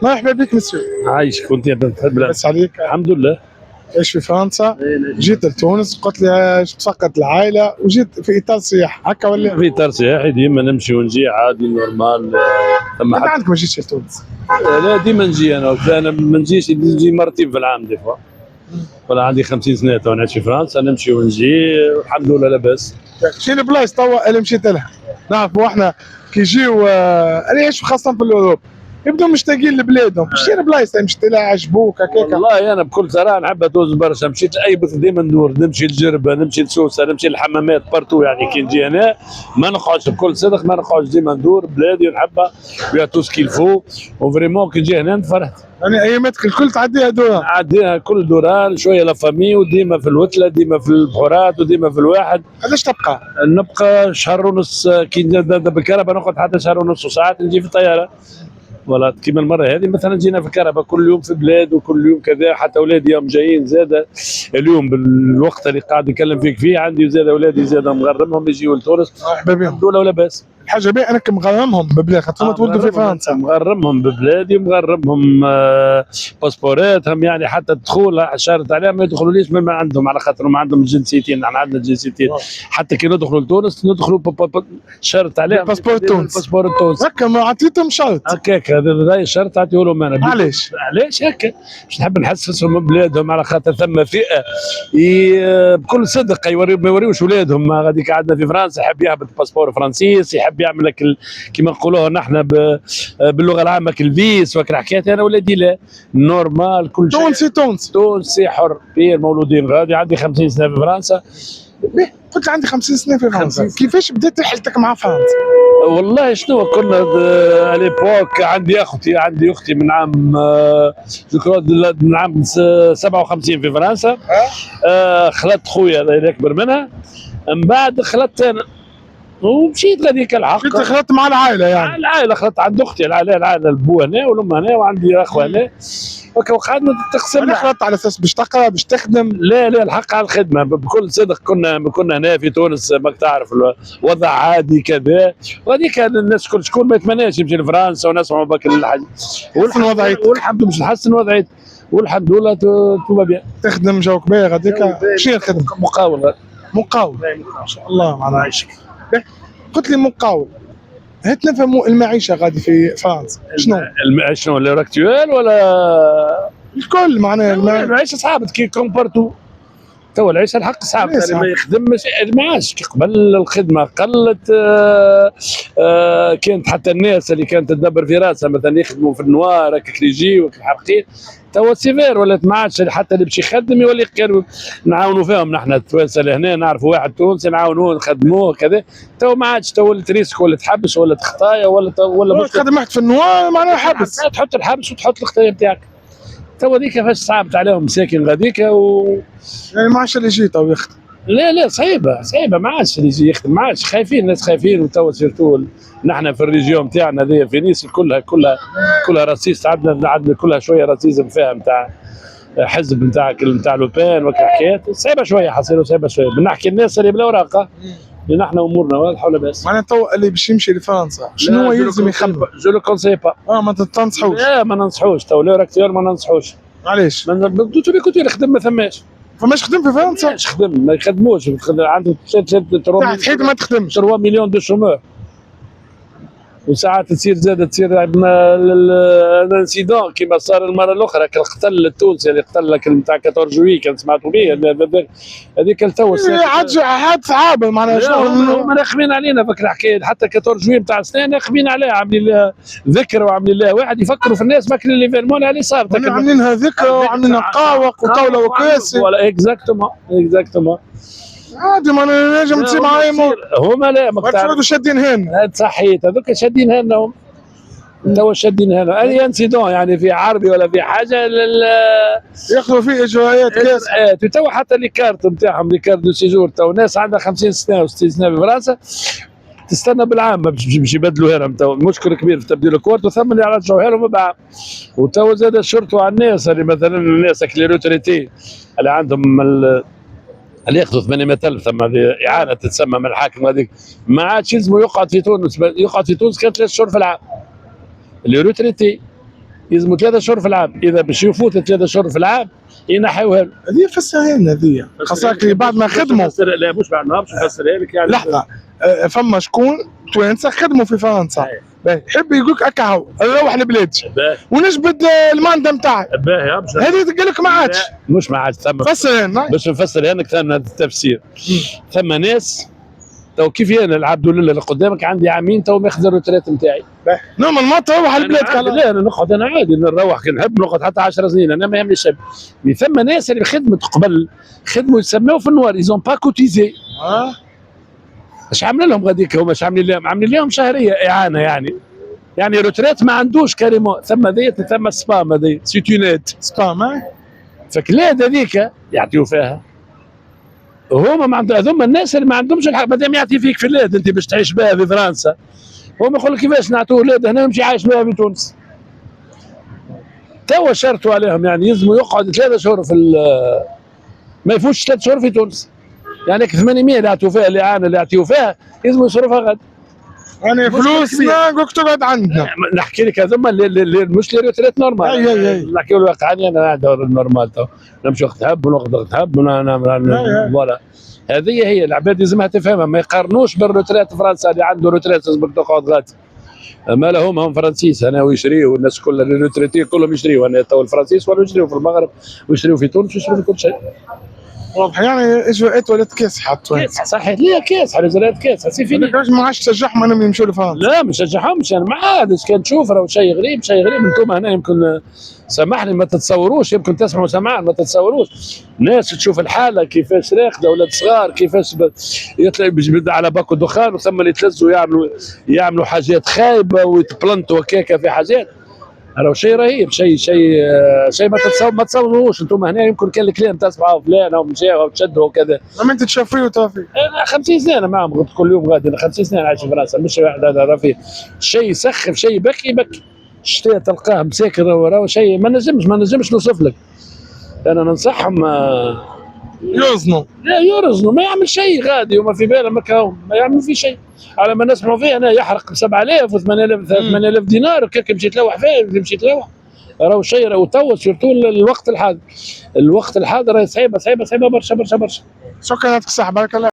مرحبا بك مسيو. عايشك وانت يا بنت البلاد. بس عليك. الحمد لله. عايش في فرنسا، جيت لتونس قلت لي تفقد العائله وجيت في اطار سياحه هكا ولا؟ في اطار سياحي ديما نمشي ونجي عادي نورمال. ثم ما حتى عندك ما جيتش لتونس؟ لا ديما نجي انا ما نجيش، نجي مرتين في العام دي فوا. ولا عندي 50 سنه تو نعيش في فرنسا، نمشي ونجي والحمد لله لاباس. شنو البلايص توا اللي مشيت لها؟ نعرفوا احنا كي يجيو اللي يعيشوا خاصه في الاوروب يبدوا مشتاقين لبلادهم، شنو البلايص اللي مشيت لها عجبوك هكاك؟ والله انا بكل صراحه نحب تونس برشا، مشيت لاي بلد ديما ندور، نمشي لجربه، نمشي لسوسه، نمشي للحمامات بارتو. يعني كي نجي هنا ما نقعدش، بكل صدق ما نقعدش، ديما ندور بلادي ونحبها فيها تو سكيل فو. وفريمون كي نجي هنا نتفرحت، يعني اياماتك الكل تعديها دوران؟ عديها كل دوران شويه لا فامي، وديما في الوتله، ديما في البحورات، وديما في الواحد. علاش تبقى؟ نبقى شهر ونص كي نبدا بالكهرباء، نقعد حتى شهر ونص، وساعات نجي في الطياره. ولا كيما المره هذه مثلا جينا في الكهرباء كل يوم في بلاد، وكل يوم كذا. حتى اولادي يوم جايين زاده اليوم بالوقت اللي قاعد نكلم فيك فيه، عندي زاده اولادي زاده مغرمهم يجيوا لتونس. مرحبا بهم. الحمد لله ولا باس. الحاجه بيه انك مغرمهم ببلاد خاطر تولدوا في فرنسا. مغرمهم ببلادي، مغرمهم باسبوراتهم، يعني حتى الدخول شرط عليهم ما يدخلوليش من عندهم، على خاطرهم عندهم جنسيتين، احنا عندنا جنسيتين. حتى كي ندخلوا لتونس ندخلوا شرط عليهم الباسبور التونسي. الباسبور التونسي هكا ما عطيتهم شرط هكاك، هذا الشرط عطيه لهم انا. علاش؟ علاش هكا؟ باش نحب نحسسهم من بلادهم، على خاطر ثم فئه بكل صدق ما يوريوش ولادهم. غاديك عندنا في فرنسا يحب يهبط باسبور فرنسيس، يحب يعمل لك كيما نقولوها نحن باللغه العامه كالفيس وكل حكايات. انا ولادي لا، نورمال كل شيء تونسي حر بير مولودين غادي. عندي 50 سنه في فرنسا. قلت عندي 50 سنه في فرنسا، كيفاش بدات رحلتك مع فرنسا؟ والله شنو كنا اليبوك، عندي اختي من عام من عام 57 في فرنسا. خلطت خويا اللي اكبر منها، من بعد خلطت انا ومشيت غاديك الحق. كنت خلطت مع العائله يعني؟ مع العائله، خلطت عند اختي، العائله البو هنا والام هنا وعندي اخوه هنا. وقعدنا تقسم. انا خلطت على اساس باش تقرا باش تخدم؟ لا الحق على الخدمه بكل صدق. كنا هنا في تونس ماك تعرف الوضع عادي كذا، وهذيك الناس شكون ما يتمناش يمشي لفرنسا ونسمعوا بك الحاجه. والحمد لله نحسن وضعيتي والحمد لله تو بيان. تخدم جوك باهي غاديك؟ شنو الخدمه؟ مقاول. مقاول ما شاء الله معناها عايشك. قلت لي مقاول، هات نفهموا المعيشه غادي في فرنسا شنو الاكتوال ولا الكل؟ معناها المعيشه صعبت كي كومبارتو. تو العيشه الحق صعب، يعني ما يخدمش المعاش كي قبل الخدمه قلت. كانت حتى الناس اللي كانت تدبر في راسها مثلا يخدموا في النوار هكاك يجيو الحرقين. توا سيفير ولات ما عادش، حتى اللي باش يخدم يولي كانوا نعاونوا فيهم نحن التوانسه لهنا، نعرفوا واحد تونسي نعاونوه نخدموه كذا. تو ما عادش، تو ولات ريسك، ولا تحبس ولا تخطايا ولا تخدم واحد في النوار معناها حبس، تحط الحبس وتحط الخطايا نتاعك. تو هذيك كيفاش صعبت عليهم مساكن غاديك يعني ما عادش اللي يجي تو يخدم. لا صعيبه ما عادش اللي يجي يخدم، ما عادش خايفين الناس خايفين. وتوا سيرتو نحن في الريجيون تاعنا هذيا في نيس كلها راسيست، عندنا كلها شويه راسيزم فيها نتاع حزب نتاع لوبان وكحكايات صعيبه شويه، حصيروا صعيبه شويه. بنحكي الناس اللي بلا وراقه اللي نحن امورنا واضحه ولا باس. معناها تو اللي باش يمشي لفرنسا شنو هو يلزم يخمم؟ جو لو كونساي با. ما تنصحوش؟ لا ما ننصحوش، تو لو راكتير ما ننصحوش. علاش؟ كنت يخدم ما ثماش. فماش خدم في فرنسا؟ ماش خدم، ما يخدموش. عنده 3 تحيد ما تخدمش 3 مليون دو شومور. وساعات تصير الانسيدون كيما صار المره الاخرى القتل التونسي اللي قتل لك نتاع 14 جوي، كان سمعتوا به هذيك التو عاد صعابه معناها شنو هما ناخمين علينا فك الحكايه. حتى 14 جوي نتاع السنه ناخمين عليها، عاملين لها ذكر وعاملين لها واحد يفكروا في الناس ماكل ليفيرمون اللي صار. عاملينها ذكر وعاملينها قاوق وقوله وكاسي. ولا اكزاكتومون عادي ما نجم تصير معايا هما لا ما شادين هن. صحيت هذوك شادين هنا، توا شادين هنا. اي انسيدون يعني في عربي ولا في حاجه ياخذوا فيه اجراءات كاس. توا حتى لي كارت نتاعهم، لي كارت دو سيجور. تو ناس عندها 50 سنه و60 سنه في فرنسا تستنى بالعام باش يبدلوا لهم. تو مشكل كبير في تبديل الكورت، وثم اللي يرجعوها لهم بعام. وتوا زاد الشرطوا على الناس اللي مثلا الناس اللي روتريتي اللي عندهم اللي ياخذوا 800,000 ثم هذه اعانه تتسمى من الحاكم. هذيك ما عادش يلزموا يقعد في تونس كان 3 شهور في العام اللي روتريتي. يلزموا 3 شهور في العام، اذا باش يفوت 3 شهور في العام ينحيوها له. هذه فسرين هذه خاصك بعد ما خدموا. لا مش بعد ما نفسرها لك يعني. لحظه فما شكون توانسه خدموا في فرنسا باهي يحب يقول لك هكا هو نروح لبلادي ونجبد الماندا نتاعي باهي هذه تقول لك ما عادش. مش ما عادش ثم فسرين باش نفسر لك ثم هذا التفسير. ثم ناس تو كيف انا العبد لله اللي قدامك عندي عامين تو ماخذ الروتريت نتاعي. نورمال ما تروح لبلادك. لا انا نقعد انا عادي نروح كي نحب نقعد حتى 10 سنين انا ما يهمنيش. ثم ناس اللي خدمت قبل خدموا يسموه في النوار يزون با كوتيزي. اش عامل لهم غاديك هما اش عاملين لهم؟ عاملين لهم شهريه اعانه يعني روتريت ما عندوش كاريمون. ثم ذيت ثم سبام هذي سيتونيت سبام فكلاد هذيك يعطيو فيها. هما ما عندهم هذوما الناس اللي ما عندهمش الحق مادام يعطي فيك في اللاد انت باش تعيش بها في فرنسا. هما يقول لك كيفاش نعطوه ولاد هنا يمشي عايش بها في تونس. توا شرطوا عليهم يعني يلزموا يقعد 3 شهور في ما يفوتش 3 شهور في تونس. يعني 800 اللي يعطوا فيها الاعانه اللي يعطيو فيها يلزموا يصرفها غد. يعني فلوسنا قلت تقعد عندنا. نحكي لك هذوما مش لي روتريت نورمال. اي نحكي له واقعاني انا قاعد النورمال تو نمشي وقت نحب ونقعد وقت نحب فوالا. هذه هي العباد لازمها تفهمها ما يقارنوش بالروتريت فرنسا اللي عنده روتريت لازمك تقعد غادي. ما لهم هم فرنسيس انا ويشريوا والناس كلها الروتريتي كلهم يشريوا. انا تو الفرنسيس ولا يشريوا في المغرب ويشريوا في تونس ويشريوا في كل شيء. واضح يعني اجوا ولات كاس حطوا كاس صحيح ليه كاس على زرات كاس هسي فيني. ما عادش تشجعهم انهم يمشوا لفرنسا. لا ما نشجعهمش انا ما عادش كان تشوف راهو شيء غريب انتم هنا يمكن سامحني ما تتصوروش يمكن تسمعوا سماعا ما تتصوروش. ناس تشوف الحاله كيفاش راقده اولاد صغار كيفاش يطلع بيبدا على باكو دخان وثم اللي يتلزوا يعملوا حاجات خايبه ويتبلنتوا هكاكا في حاجات. راهو شيء رهيب شيء ما تصوروش انتم هنا. يمكن كان الكلام تسمعوا فلان او مشى او تشدوا وكذا. اما انت تشوفيه وترفيه. انا 50 سنه معهم كل يوم غادي. 50 سنه عايش في فرنسا مش واحد هذا رفيه. شيء يسخف شيء يبكي الشتاء تلقاه مساكن وراه شيء ما نجمش نوصف لك. انا ننصحهم يوزنوا. لا يرزنوا ما يعمل شيء غادي وما في باله ما يعمل في شيء. على ما نسمعوا فيه انا يحرق ب 7000 و 8000 دينار وكاك يمشي يتلوح فيه يمشي يتلوح. راهو شيء راهو تو سيرتو الوقت الحاضر راهي صعيبه برشا. شكرا لك صاحبي بارك الله.